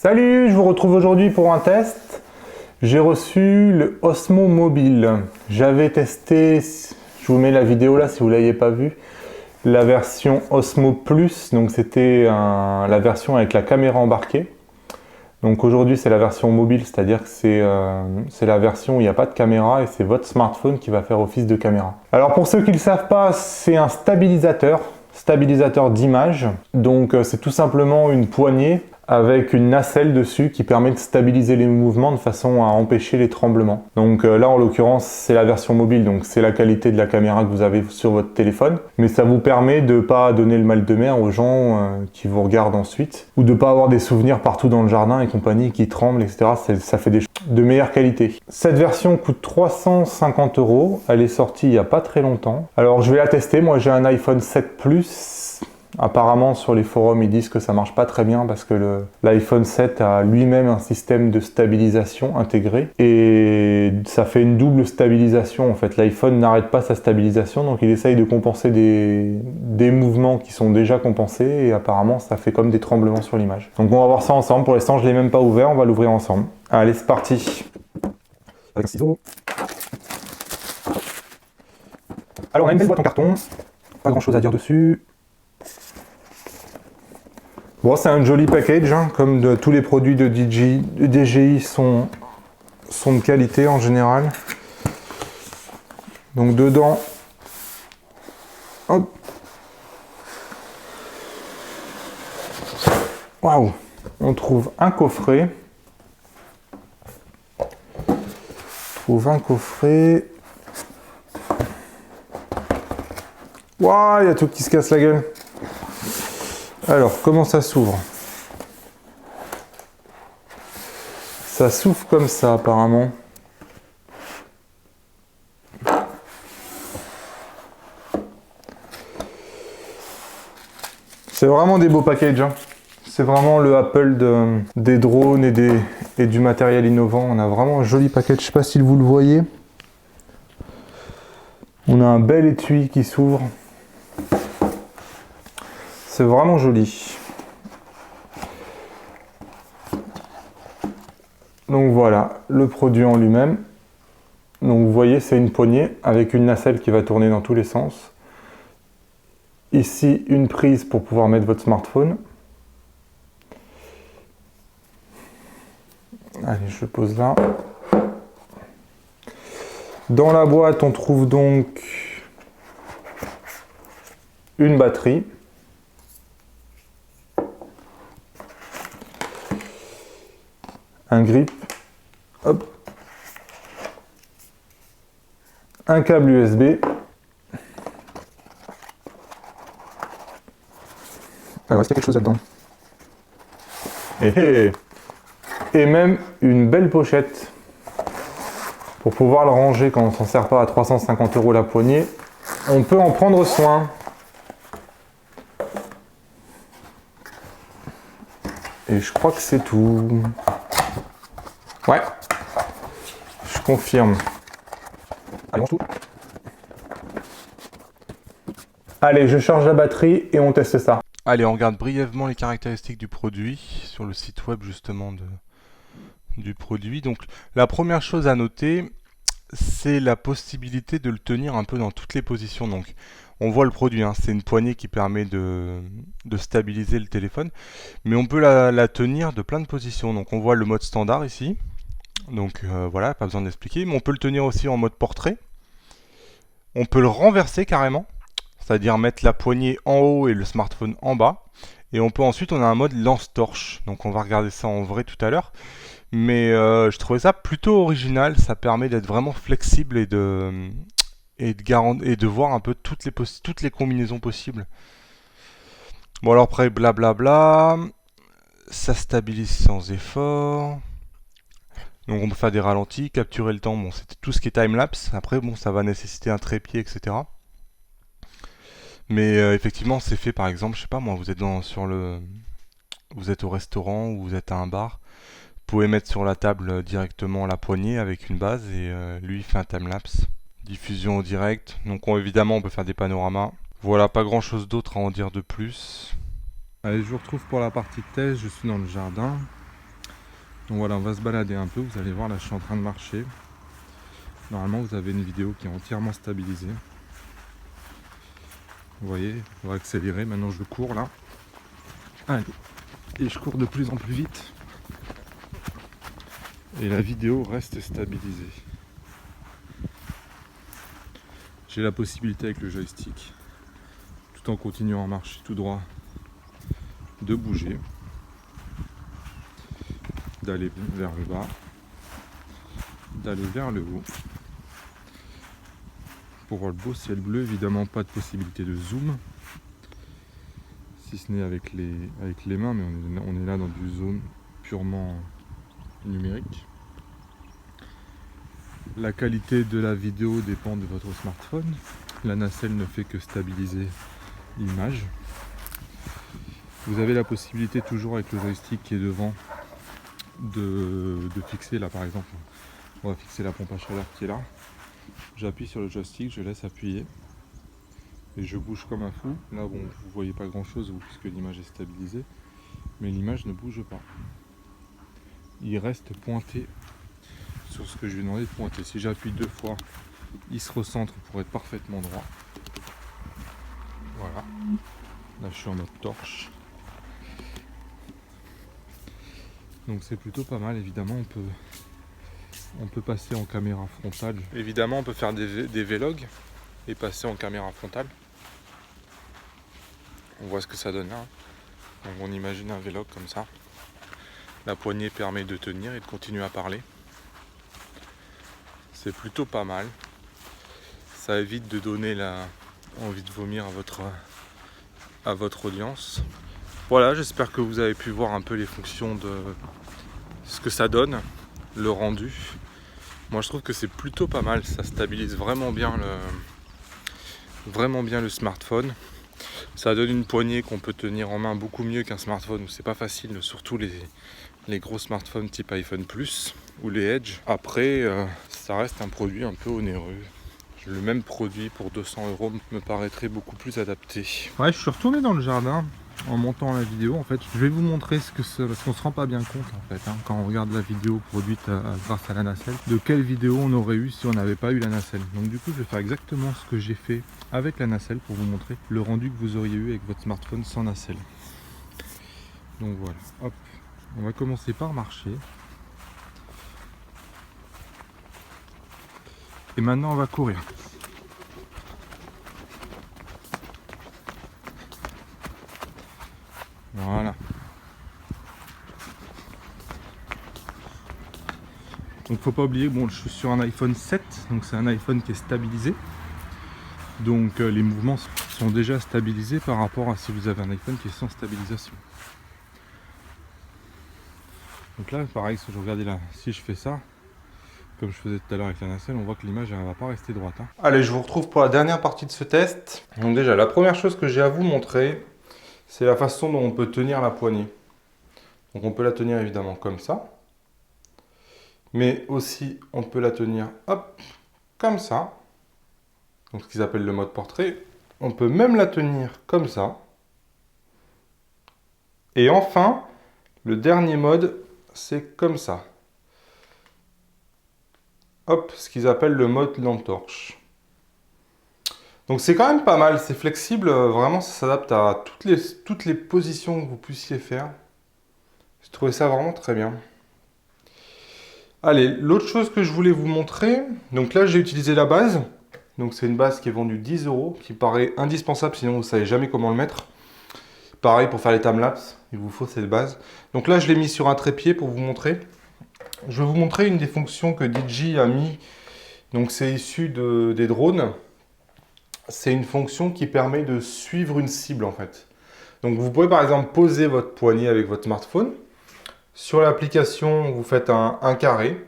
Salut, je vous retrouve aujourd'hui pour un test. J'ai reçu le Osmo Mobile. J'avais testé, je vous mets la vidéo là si vous ne l'aviez pas vu, la version Osmo Plus, donc c'était la version avec la caméra embarquée. Donc aujourd'hui c'est la version mobile, c'est-à-dire que c'est la version où il n'y a pas de caméra et c'est votre smartphone qui va faire office de caméra. Alors pour ceux qui ne le savent pas, c'est un stabilisateur d'image. Donc c'est tout simplement une poignée avec une nacelle dessus qui permet de stabiliser les mouvements de façon à empêcher les tremblements. Donc là en l'occurrence c'est la version mobile, donc c'est la qualité de la caméra que vous avez sur votre téléphone, mais ça vous permet de ne pas donner le mal de mer aux gens qui vous regardent ensuite, ou de ne pas avoir des souvenirs partout dans le jardin et compagnie qui tremblent, etc. Ça fait des choses de meilleure qualité. Cette version coûte 350 €, elle est sortie il n'y a pas très longtemps. Alors je vais la tester, moi j'ai un iPhone 7 Plus. Apparemment sur les forums ils disent que ça marche pas très bien parce que l'iPhone 7 a lui-même un système de stabilisation intégré et ça fait une double stabilisation en fait. L'iPhone n'arrête pas sa stabilisation, donc il essaye de compenser des mouvements qui sont déjà compensés et apparemment ça fait comme des tremblements sur l'image. Donc on va voir ça ensemble. Pour l'instant je l'ai même pas ouvert, on va l'ouvrir ensemble. Allez, c'est parti. Avec un ciseau. Alors on a une belle boîte en carton, pas grand chose à dire dessus. Bon, c'est un joli package, hein, comme tous les produits de DJI sont de qualité en général. Donc dedans, hop, waouh, on trouve un coffret. Waouh, il y a tout qui se casse la gueule. Alors, comment ça s'ouvre? Ça s'ouvre comme ça, apparemment. C'est vraiment des beaux packages, hein. C'est vraiment le Apple des drones et du matériel innovant. On a vraiment un joli package. Je ne sais pas si vous le voyez. On a un bel étui qui s'ouvre. C'est vraiment joli. Donc voilà, le produit en lui-même. Donc vous voyez, c'est une poignée avec une nacelle qui va tourner dans tous les sens. Ici, une prise pour pouvoir mettre votre smartphone. Allez, je le pose là. Dans la boîte, on trouve donc une batterie. Un grip, hop, un câble USB, alors est-ce qu'il y a quelque chose là-dedans? Et même une belle pochette pour pouvoir le ranger quand on s'en sert pas à 350 € la poignée. On peut en prendre soin. Et je crois que c'est tout. Ouais, je confirme. Allez, on tout. Allez, je charge la batterie et on teste ça. Allez, on regarde brièvement les caractéristiques du produit sur le site web justement du produit. Donc la première chose à noter, c'est la possibilité de le tenir un peu dans toutes les positions. Donc on voit le produit, hein, c'est une poignée qui permet de stabiliser le téléphone, mais on peut la tenir de plein de positions. Donc on voit le mode standard ici. Donc voilà, pas besoin d'expliquer. Mais on peut le tenir aussi en mode portrait. On peut le renverser carrément, c'est-à-dire mettre la poignée en haut et le smartphone en bas. Et on a un mode lance-torche. Donc on va regarder ça en vrai tout à l'heure. Mais je trouvais ça plutôt original. Ça permet d'être vraiment flexible et de voir un peu toutes les combinaisons possibles. Bon alors après blablabla. Ça stabilise sans effort. Donc on peut faire des ralentis, capturer le temps, bon c'était tout ce qui est timelapse, après bon ça va nécessiter un trépied, etc. Mais effectivement c'est fait par exemple, je sais pas moi, vous êtes vous êtes au restaurant ou vous êtes à un bar, vous pouvez mettre sur la table directement la poignée avec une base et lui il fait un timelapse. Diffusion au direct, donc évidemment on peut faire des panoramas. Voilà, pas grand chose d'autre à en dire de plus. Allez, je vous retrouve pour la partie test, je suis dans le jardin. Donc voilà, on va se balader un peu. Vous allez voir, là je suis en train de marcher. Normalement vous avez une vidéo qui est entièrement stabilisée. Vous voyez, on va accélérer. Maintenant je cours là. Allez. Et je cours de plus en plus vite. Et la vidéo reste stabilisée. J'ai la possibilité avec le joystick, tout en continuant à marcher tout droit, de bouger, d'aller vers le bas, d'aller vers le haut. Pour voir le beau ciel bleu, évidemment pas de possibilité de zoom, si ce n'est avec les mains, mais on est là dans du zoom purement numérique. La qualité de la vidéo dépend de votre smartphone. La nacelle ne fait que stabiliser l'image. Vous avez la possibilité toujours avec le joystick qui est devant de fixer, là par exemple, on va fixer la pompe à chaleur qui est là. J'appuie sur le joystick, je laisse appuyer et je bouge comme un fou. Là bon, vous voyez pas grand chose puisque l'image est stabilisée, mais l'image ne bouge pas. Il reste pointé sur ce que je lui ai demandé de pointer. Si j'appuie 2 fois, il se recentre pour être parfaitement droit. Voilà. Là je suis en mode torche. Donc c'est plutôt pas mal. Évidemment on peut passer en caméra frontale. Évidemment on peut faire des vlogs et passer en caméra frontale. On voit ce que ça donne là. Donc on imagine un vlog comme ça. La poignée permet de tenir et de continuer à parler. C'est plutôt pas mal. Ça évite de donner envie de vomir à votre audience. Voilà, j'espère que vous avez pu voir un peu les fonctions de ce que ça donne, le rendu. Moi je trouve que c'est plutôt pas mal, ça stabilise vraiment bien le smartphone. Ça donne une poignée qu'on peut tenir en main beaucoup mieux qu'un smartphone. C'est pas facile, surtout les gros smartphones type iPhone Plus ou les Edge. Après, ça reste un produit un peu onéreux. Le même produit pour 200 € me paraîtrait beaucoup plus adapté. Ouais, je suis retourné dans le jardin en montant la vidéo. En fait, je vais vous montrer ce que c'est, parce qu'on se rend pas bien compte en fait, quand on regarde la vidéo produite grâce à la nacelle, de quelle vidéo on aurait eu si on n'avait pas eu la nacelle. Donc du coup, je vais faire exactement ce que j'ai fait avec la nacelle pour vous montrer le rendu que vous auriez eu avec votre smartphone sans nacelle. Donc voilà, hop, on va commencer par marcher. Et maintenant on va courir. Voilà. Donc faut pas oublier, bon, je suis sur un iPhone 7, donc c'est un iPhone qui est stabilisé. Donc les mouvements sont déjà stabilisés par rapport à si vous avez un iPhone qui est sans stabilisation. Donc là, pareil, si je regardais là, si je fais ça, comme je faisais tout à l'heure avec la nacelle, on voit que l'image ne va pas rester droite. Hein. Allez, je vous retrouve pour la dernière partie de ce test. Donc déjà, la première chose que j'ai à vous montrer, c'est la façon dont on peut tenir la poignée. Donc on peut la tenir évidemment comme ça. Mais aussi, on peut la tenir, hop, comme ça. Donc ce qu'ils appellent le mode portrait. On peut même la tenir comme ça. Et enfin, le dernier mode, c'est comme ça. Hop, ce qu'ils appellent le mode lampe torche. Donc c'est quand même pas mal, c'est flexible, vraiment ça s'adapte à toutes les positions que vous puissiez faire. J'ai trouvé ça vraiment très bien. Allez, l'autre chose que je voulais vous montrer, donc là j'ai utilisé la base. Donc c'est une base qui est vendue 10 €, qui paraît indispensable, sinon vous ne savez jamais comment le mettre. Pareil pour faire les timelapses, il vous faut cette base. Donc là je l'ai mis sur un trépied pour vous montrer. Je vais vous montrer une des fonctions que DJI a mis. Donc c'est issu des drones. C'est une fonction qui permet de suivre une cible en fait. Donc vous pouvez par exemple poser votre poignet avec votre smartphone. Sur l'application, vous faites un carré.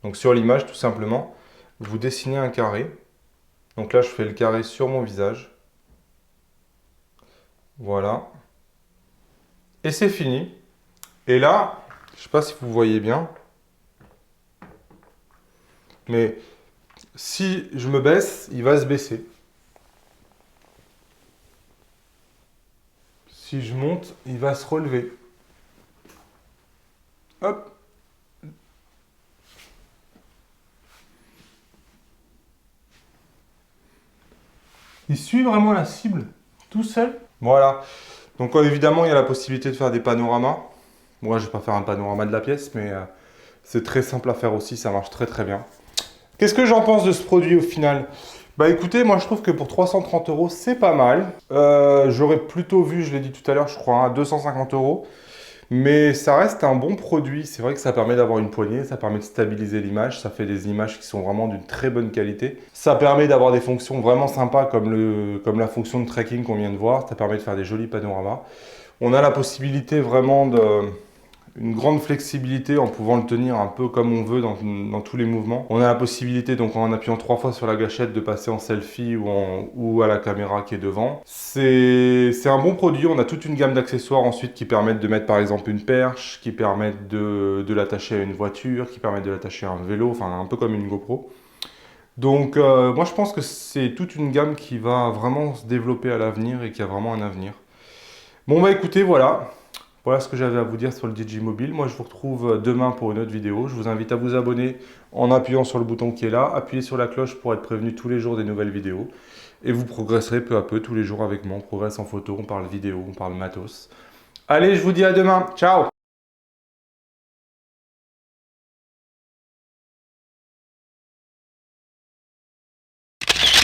Donc sur l'image tout simplement, vous dessinez un carré. Donc là je fais le carré sur mon visage. Voilà. Et c'est fini. Et là, je ne sais pas si vous voyez bien. Mais si je me baisse, il va se baisser. Si je monte, il va se relever. Hop. Il suit vraiment la cible tout seul. Voilà. Donc évidemment, il y a la possibilité de faire des panoramas. Moi, je vais pas faire un panorama de la pièce, mais c'est très simple à faire aussi, ça marche très très bien. Qu'est-ce que j'en pense de ce produit au final? Bah écoutez, moi je trouve que pour 330 euros, c'est pas mal. J'aurais plutôt vu, je l'ai dit tout à l'heure, je crois, à 250 euros. Mais ça reste un bon produit. C'est vrai que ça permet d'avoir une poignée, ça permet de stabiliser l'image, ça fait des images qui sont vraiment d'une très bonne qualité. Ça permet d'avoir des fonctions vraiment sympas comme la fonction de tracking qu'on vient de voir. Ça permet de faire des jolis panoramas. On a la possibilité vraiment une grande flexibilité en pouvant le tenir un peu comme on veut dans tous les mouvements. On a la possibilité, donc en appuyant 3 fois sur la gâchette, de passer en selfie ou à la caméra qui est devant. C'est un bon produit. On a toute une gamme d'accessoires ensuite qui permettent de mettre par exemple une perche, qui permettent de l'attacher à une voiture, qui permettent de l'attacher à un vélo, enfin un peu comme une GoPro. Donc moi je pense que c'est toute une gamme qui va vraiment se développer à l'avenir et qui a vraiment un avenir. Bon bah écoutez, voilà. Voilà ce que j'avais à vous dire sur le Digimobile. Moi, je vous retrouve demain pour une autre vidéo. Je vous invite à vous abonner en appuyant sur le bouton qui est là. Appuyez sur la cloche pour être prévenu tous les jours des nouvelles vidéos. Et vous progresserez peu à peu tous les jours avec moi. On progresse en photo, on parle vidéo, on parle matos. Allez, je vous dis à demain. Ciao!